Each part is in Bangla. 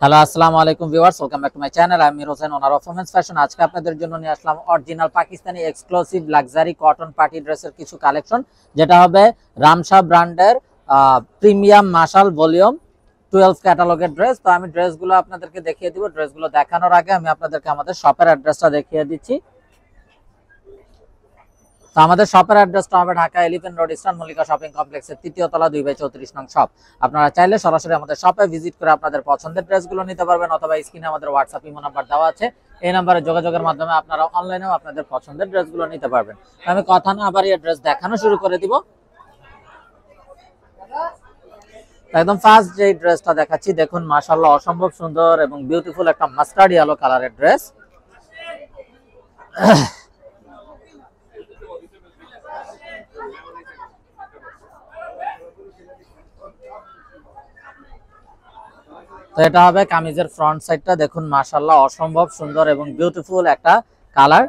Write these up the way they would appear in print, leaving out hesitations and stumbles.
হ্যালো আসসালামু আলাইকুম viewers, welcome back to my channel. আমি Hossain, owner of women's fashion. আজকে আপনাদের জন্য নিয়ে আসলাম original Pakistani exclusive luxury cotton party ড্রেসের কিছু কালেকশন, যেটা হবে রামশা ব্র্যান্ডের প্রিমিয়াম মাশাল ভলিউম 12 ক্যাটালগের ড্রেস। তো আমি ড্রেসগুলো আপনাদেরকে দেখিয়ে দিব। ড্রেসগুলো দেখানোর আগে আমি আপনাদেরকে আমাদের শপের অ্যাড্রেসটা দেখিয়ে দিচ্ছি। তো আমাদের শপের অ্যাড্রেসটা হবে Dhaka elephant road, eastern Mallika shopping কমপ্লেক্সের ৩য় তলা 2/34 নং শপ। আপনারা চাইলে সরাসরি আমাদের শপে ভিজিট করে আপনাদের পছন্দের ড্রেসগুলো নিতে পারবেন, অথবা স্ক্রিনে আমাদের হোয়াটসঅ্যাপ ইমো নাম্বার দেওয়া আছে। এই নাম্বারে যোগাযোগের মাধ্যমে আপনারা অনলাইনেও আপনাদের পছন্দের ড্রেসগুলো নিতে পারবেন। আমি কথা না বাড়িয়ে ড্রেস দেখানো শুরু করে দিব। একদম ফার্স্ট যে ড্রেসটা দেখাচ্ছি, দেখুন মাশাআল্লাহ অসম্ভব সুন্দর এবং বিউটিফুল একটা মাস্টার্ড ইয়েলো কালারের ড্রেস। তো এটা হবে কামিজের ফ্রন্ট সাইডটা, দেখুন মাশাআল্লাহ অসম্ভব সুন্দর এবং বিউটিফুল একটা কালার।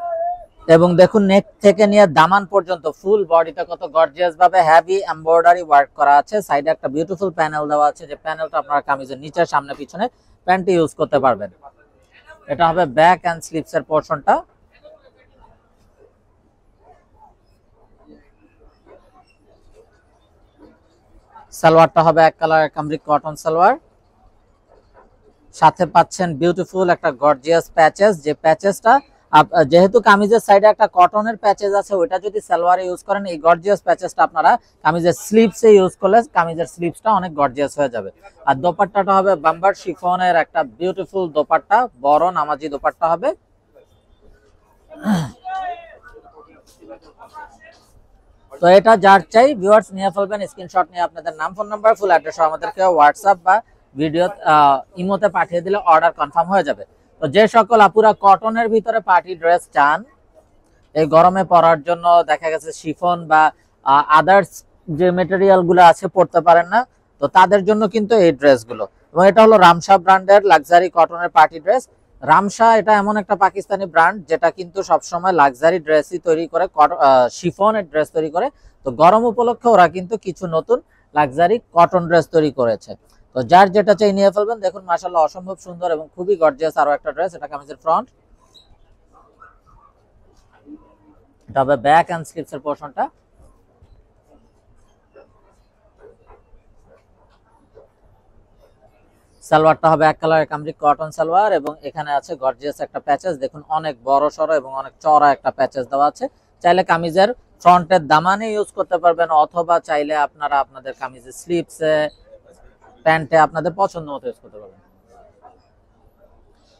এবং দেখুন নেক থেকে নিয়ে দামান পর্যন্ত ফুল বডিতে কত গর্জিয়াস ভাবে হেভি এমব্রয়ডারি ওয়ার্ক করা আছে। সাইডে একটা বিউটিফুল প্যানেল দেওয়া আছে, যে প্যানেলটা আপনারা কামিজের নিচে সামনে পিছনে প্যান্টে ইউজ করতে পারবেন। এটা হবে ব্যাক এন্ড স্লিভস এর পোরশনটা। সালোয়ারটা হবে এক কালার কামরিক কটন সালোয়ার, সাথে পাচ্ছেন বিউটিফুল একটা গর্জিয়াস প্যাচেস। যে প্যাচেসটা যেহেতু কামিজের সাইডে একটা কটনের প্যাচেস আছে, ওইটা যদি সালোয়ারে ইউজ করেন, এই গর্জিয়াস প্যাচেসটা আপনারা কামিজের স্লিভসে ইউজ করলে কামিজের স্লিভসটা অনেক গর্জিয়াস হয়ে যাবে। আর দোপাট্টাটা হবে বাম্বার শিফনের একটা বিউটিফুল দোপাট্টা, বড় নামাজি দোপাট্টা হবে। তো এটা যার চাই ভিউয়ার্স নিয়ে ফেলবেন, স্ক্রিনশট নিয়ে আপনাদের নাম, ফোন নাম্বার, ফুল অ্যাড্রেস আমাদেরকে হোয়াটসঅ্যাপ বা ভিডিও ইমোতে পাঠিয়ে দিলে অর্ডার কনফার্ম হয়ে যাবে। তো যে সকল আপুরা কটনের ভিতরে পার্টি ড্রেস চান, এই গরমে পরার জন্য, দেখা গেছে শিফন বা আদার্স যে মেটেরিয়াল গুলো আছে পড়তে পারেন না, তো তাদের জন্য কিন্তু এই ড্রেসগুলো। এবং এটা হলো রামশা ব্র্যান্ডের লাক্সারি কটনের পার্টি ড্রেস। রামশা এটা এমন একটা পাকিস্তানি ব্র্যান্ড যেটা কিন্তু সবসময় লাক্সারি ড্রেসই তৈরি করে, শিফনের ড্রেস তৈরি করে। তো গরম উপলক্ষে ওরা কিন্তু কিছু নতুন লাক্সারি কটন ড্রেস তৈরি করেছে। তো যার যেটা চাই নিয়ে ফেলবেন। দেখুন মাশাআল্লাহ অসম্ভব সুন্দর এবং খুবই গর্জিয়াস আরো একটা ড্রেস। এটা কামিজের ফ্রন্ট, এটা হবে ব্যাক এন্ড স্লিভস এর পোরশনটা। সালোয়ারটা হবে এক কালারের কামরিক কটন সালোয়ার, এবং এখানে আছে গর্জিয়াস একটা প্যাচেস। দেখুন অনেক বড় সড়ো এবং অনেক চওড়া একটা প্যাচেস দেওয়া আছে। চাইলে কামিজের ফ্রন্টের দামানে ইউজ করতে পারবেন, অথবা চাইলে আপনারা আপনাদের কামিজের স্লিভসে, প্যান্টে আপনাদের পছন্দ মতো ইউজ করতে পারবেন।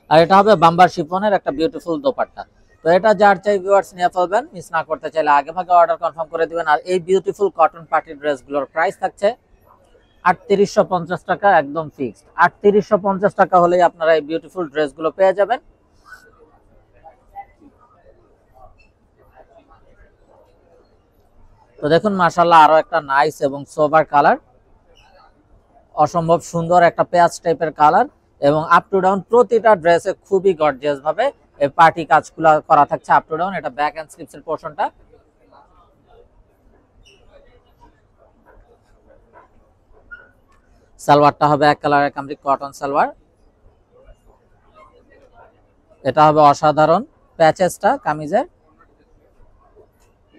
আর এটা হবে বাম্বার শিফনের একটা বিউটিফুল দোপাট্টা। তো এটা যার চাই ভিউয়ার্স নিয়ে ফেলবেন, মিস না করতে চাইলে আগে ভাগে অর্ডার কনফার্ম করে দিবেন। আর এই বিউটিফুল কটন পার্টি ড্রেসগুলোর প্রাইস থাকছে 3850 টাকা, একদম ফিক্সড। 3850 টাকা হলেই আপনারা এই বিউটিফুল ড্রেসগুলো পেয়ে যাবেন। তো দেখুন মাশাআল্লাহ আরো একটা নাইস এবং সোবার কালার, অসম্ভব সুন্দর একটা পেঁয়াজ টাইপের কালার, এবং আপ টু ডাউন প্রতিটা ড্রেসে খুবই গর্জিয়াস ভাবে এই পার্টি কাজগুলো করা থাকছে আপ টু ডাউন। এটা ব্যাক এন্ড স্লিভস এর পোরশনটা। সালোয়ারটা হবে এক কালারের কামরিক কটন সালোয়ার, এটা হবে অসাধারণ প্যাচেসটা কামিজের।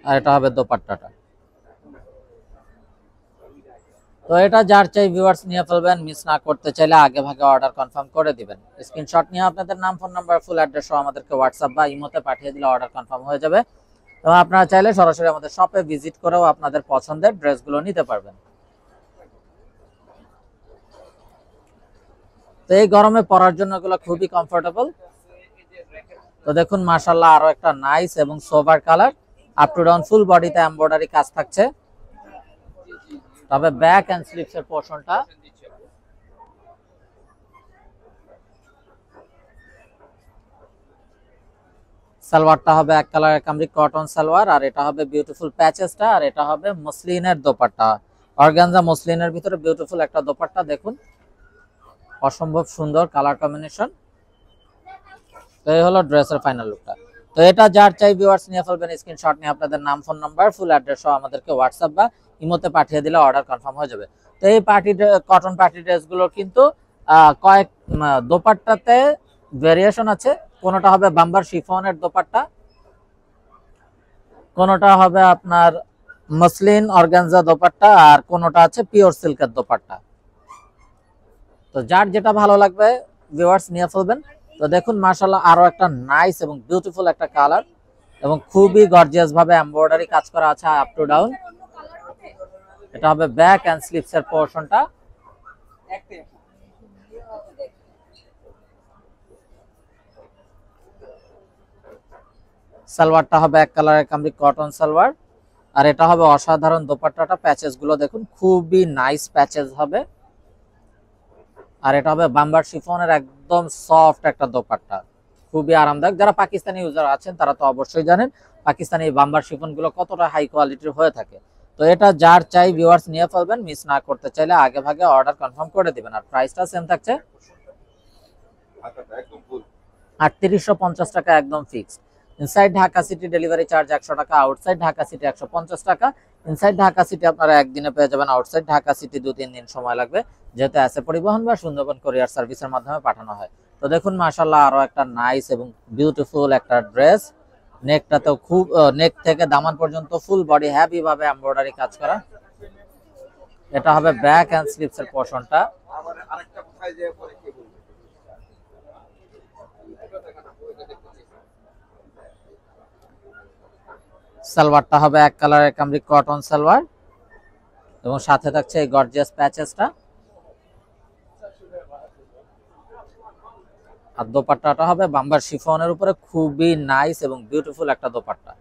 আর এটা হবে দোপাট্টাটা। তো এটা যার চাই ভিউয়ার্স নিয়ে ফেলবেন, মিস না করতে চাইলে আগে ভাগে অর্ডার কনফার্ম করে দিবেন। স্ক্রিনশট নিয়ে আপনাদের নাম, ফোন নাম্বার, ফুল অ্যাড্রেস সহ আমাদেরকে হোয়াটসঅ্যাপ বা ইমোতে পাঠিয়ে দিলে অর্ডার কনফার্ম হয়ে যাবে। তো আপনারা চাইলে সরাসরি আমাদের শপে ভিজিট করেও আপনাদের পছন্দের ড্রেসগুলো নিতে পারবেন। তো এই গরমে পরার জন্য এগুলো খুবই কমফোর্টেবল। তো দেখুন মাশাআল্লাহ আরো একটা নাইস এবং sober colour, up to down full বডিতে এমব্রয়ডারি কাজ থাকছে। তবে ব্যাক এন্ড স্লিভস এর পোরশনটা। সালোয়ারটা হবে এক কালারের কামরিক কটন সালোয়ার, আর এটা হবে বিউটিফুল প্যাচেসটা, আর এটা হবে মসলিনের দোপাট্টা, অর্গানজা মসলিনের ভিতরে বিউটিফুল একটা দোপাট্টা। দেখুন অসম্ভব সুন্দর কালার কম্বিনেশন। তো এই হলো ড্রেসের ফাইনাল লুকটা। তো এটা যার চাই ভিউয়ার্স নিয়ে ফেলবেন, স্ক্রিনশট নিয়ে আপনাদের নাম, ফোন নাম্বার, ফুল অ্যাড্রেস সহ আমাদেরকে হোয়াটসঅ্যাপ বা ইমোতে পাঠিয়ে দিলে অর্ডার কনফার্ম হয়ে যাবে। তো এই কটন পার্টি ড্রেসগুলো কিন্তু কয়েক দোপাট্টাতে ভেরিয়েশন আছে। কোনোটা হবে বাম্বার শিফনের দোপাট্টা, কোনোটা হবে আপনার মসলিন অর্গানজা দোপাট্টা, আর কোনোটা আছে পিওর সিল্কের দোপাট্টা। তো যার যেটা ভালো লাগবে ভিউয়ার্স নিয়ে ফেলবেন। তো দেখুন মাশাআল্লাহ আরো একটা নাইস এবং বিউটিফুল একটা কালার, এবং খুবই গর্জিয়াস ভাবে এমব্রয়ডারি কাজ করা আছে আপ টু ডাউন। এটা হবে ব্যাক এন্ড স্লিভস এর পোরশনটা। সালোয়ারটা হবে এক কালারের কামরি কটন সালোয়ার, আর এটা হবে অসাধারণ দোপাট্টাটা। প্যাচেস গুলো দেখুন খুবই নাইস প্যাচেস হবে, আর এটা হবে বাম্বার শিফনের একদম সফট একটা দোপাট্টা, খুবই আরামদায়ক। যারা পাকিস্তানি ইউজার আছেন তারা তো অবশ্যই জানেন পাকিস্তানি বাম্বার শিফন গুলো কতটা হাই কোয়ালিটির হয়ে থাকে। তো এটা যার চাই ভিউয়ার্স নিয়ে ফেলবেন, মিস না করতে চাইলে আগে ভাগে অর্ডার কনফার্ম করে দিবেন। আর প্রাইসটা সেম থাকছে 3850 টাকা একদম fixed. Inside Dhaka city delivery charge 100 টাকা, আউটসাইড ঢাকা সিটি 150 টাকা। ইনসাইড ঢাকা সিটি আপনারা একদিনে পেয়ে যাবেন, আউটসাইড ঢাকা সিটি 2-3 দিন সময় লাগবে, যেহেতু এসে পরিবহন বা সুন্দরবন কুরিয়ার সার্ভিসের মাধ্যমে পাঠানো হয়। তো দেখুন মাশাআল্লাহ আরো একটা নাইস এবং বিউটিফুল একটা ড্রেস। নেকটাতেও খুব নেক থেকে দামান পর্যন্ত ফুল বডি হেভি ভাবে এমব্রয়ডারি কাজ করা। এটা হবে ব্যাক এন্ড স্লিভস এর পোরশনটা। সালোয়ারটা হবে এক কালারের কামরি কটন সালোয়ার, এবং সাথে থাকছে এই গর্জিয়াস প্যাচেসটা। আর দোপাট্টাটা হবে বাম্বার শিফনের উপরে, খুবই নাইস এবং বিউটিফুল একটা দোপাট্টা।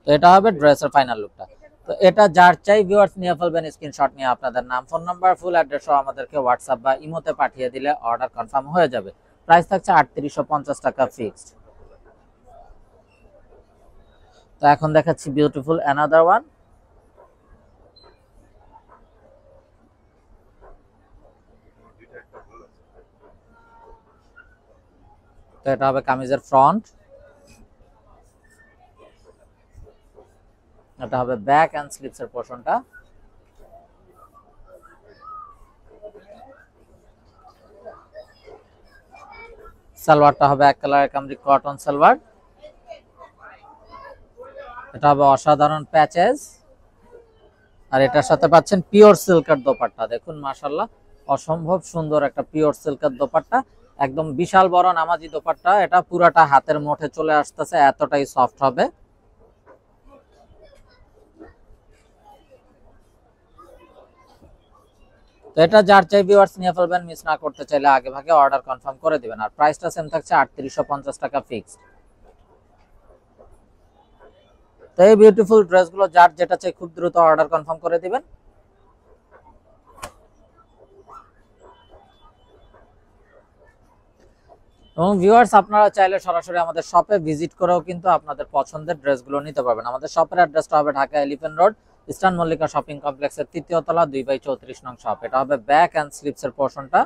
তো এটা হবে ড্রেসের ফাইনাল লুকটা। তো এটা যার চাই ভিউয়ার্স নিয়ে ফেলবেন, স্ক্রিনশট নিয়ে আপনাদের নাম, ফোন নাম্বার, ফুল অ্যাড্রেস সহ আমাদেরকে হোয়াটসঅ্যাপ বা ইমোতে পাঠিয়ে দিলে অর্ডার কনফার্ম হয়ে যাবে। প্রাইস থাকছে 3850 টাকা ফিক্সড। তো এখন দেখাচ্ছি বিউটিফুল অ্যানাদার ওয়ান। তো এটা হবে কামিজের ফ্রন্ট, এটা হবে ব্যাক এন্ড স্লিভস এর পোরশনটা। সালোয়ারটা হবে এক কালারের কামরি কটন সালোয়ার, এটা হবে অসাধারণ প্যাচেস, আর এটার সাথে পাচ্ছেন পিওর সিল্কের দোপাট্টা। দেখুন মাশাআল্লাহ অসম্ভব সুন্দর একটা পিওর সিল্কের দোপাট্টা, একদম বিশাল বড় নামাজি দোপাট্টা। এটা পুরাটা হাতের মুঠে চলে আসতেছে, এতটাই সফট হবে। তো এটা যার চাই ভিউয়ার্স নিয়ে ফেলবেন, মিস না করতে চাইলে আগে ভাগে অর্ডার কনফার্ম করে দিবেন। আর প্রাইসটা সেম থাকছে 3850 টাকা ফিক্সড। তো এই বিউটিফুল ড্রেসগুলো যার যেটা চাই খুব দ্রুত অর্ডার কনফার্ম করে দিবেন। এবং ভিউয়ার্স আপনারা চাইলে সরাসরি আমাদের শপে ভিজিট করেও কিন্তু আপনাদের পছন্দের ড্রেসগুলো নিতে পারবেন। আমাদের শপের অ্যাড্রেসটা হবে Dhaka elephant road, eastern Mallika shopping কমপ্লেক্সের 3য় তলা 2/34 নং শপ। এটা হবে ব্যাক এন্ড স্লিভস এর পোরশনটা।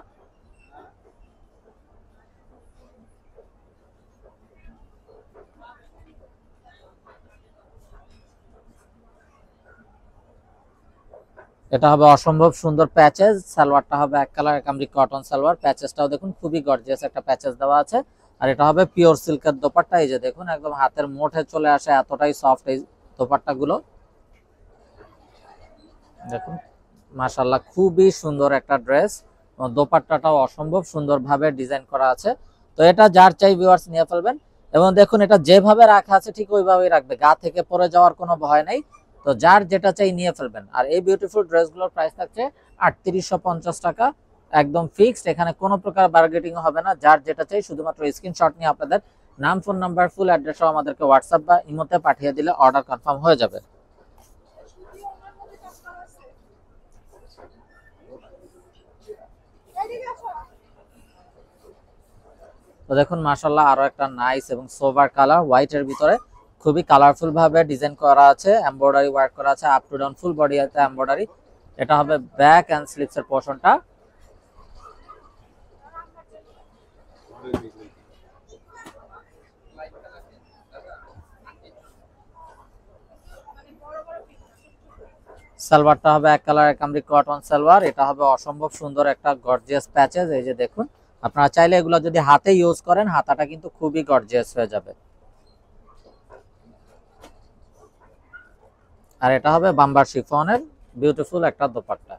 এটা হবে অসম্ভব সুন্দর প্যাচেস। সালোয়ারটা হবে এক কালারের কামরি কটন সালোয়ার, প্যাচেসটাও দেখুন খুবই গর্জিয়াস একটা প্যাচেস দেওয়া আছে। আর এটা হবে পিওর সিল্কের দোপাট্টা, এই যে দেখুন একদম হাতের মুঠে চলে আসে, এতটাই সফট এই দোপাট্টা গুলো। দেখুন মাশাআল্লাহ খুবই সুন্দর একটা ড্রেস, দোপাট্টাটাও অসম্ভব সুন্দরভাবে ডিজাইন করা আছে। তো এটা যার চাই ভিউয়ার্স নিয়ে ফেলবেন। এবং দেখুন এটা যেভাবে রাখা আছে ঠিক ওইভাবেই রাখবে, গা থেকে পরে যাওয়ার কোনো ভয় নেই। তো যার যেটা চাই নিয়ে ফেলবেন। আর এই বিউটিফুল ড্রেসগুলোর প্রাইস থাকছে 3850 টাকা একদম ফিক্সড, এখানে কোনো প্রকার বার্গেটিং হবে না। যার যেটা চাই শুধুমাত্র স্ক্রিনশট নিয়ে আপনাদের নাম, ফোন নাম্বার, ফুল অ্যাড্রেস সহ আমাদেরকে হোয়াটসঅ্যাপ বা ইমোতে পাঠিয়ে দিলে অর্ডার কনফার্ম হয়ে যাবে। তো দেখুন মাশাআল্লাহ আরো একটা নাইস এবং সোবার কালার, হোয়াইট এর ভিতরে খুবই কালারফুল ভাবে ডিজাইন করা আছে, এমব্রয়ডারি ওয়ার্ক করা আছে up to down full body আছে এমব্রয়ডারি। এটা হবে ব্যাক এন্ড স্লিভস এর পোরশনটা। সালোয়ারটা হবে এক কালারের কামরি কটন সালোয়ার। এটা হবে অসম্ভব সুন্দর একটা গর্জিয়াস প্যাচেস। এই যে দেখুন, আপনারা চাইলে এগুলো যদি হাতে ইউজ করেন, হাতাটা কিন্তু খুবই গর্জিয়াস হয়ে যাবে। আর এটা হবে বাম্বার শিফনের বিউটিফুল একটা দোপাট্টা।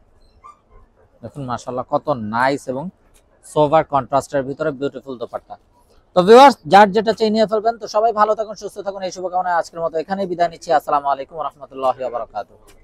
দেখুন মাশাআল্লাহ কত নাইস এবং সোভার কন্ট্রাস্টের ভিতরে বিউটিফুল দোপাট্টা। তো ভিউয়ার্স, যার যেটা চাই নিয়ে ফেলবেন। তো সবাই ভালো থাকুন, সুস্থ থাকুন, এই শুভকামনায় আজকের মতো এখানেই বিদায় নিচ্ছি। আসসালামু আলাইকুম ওয়া রাহমাতুল্লাহি ওয়া বারাকাতুহু।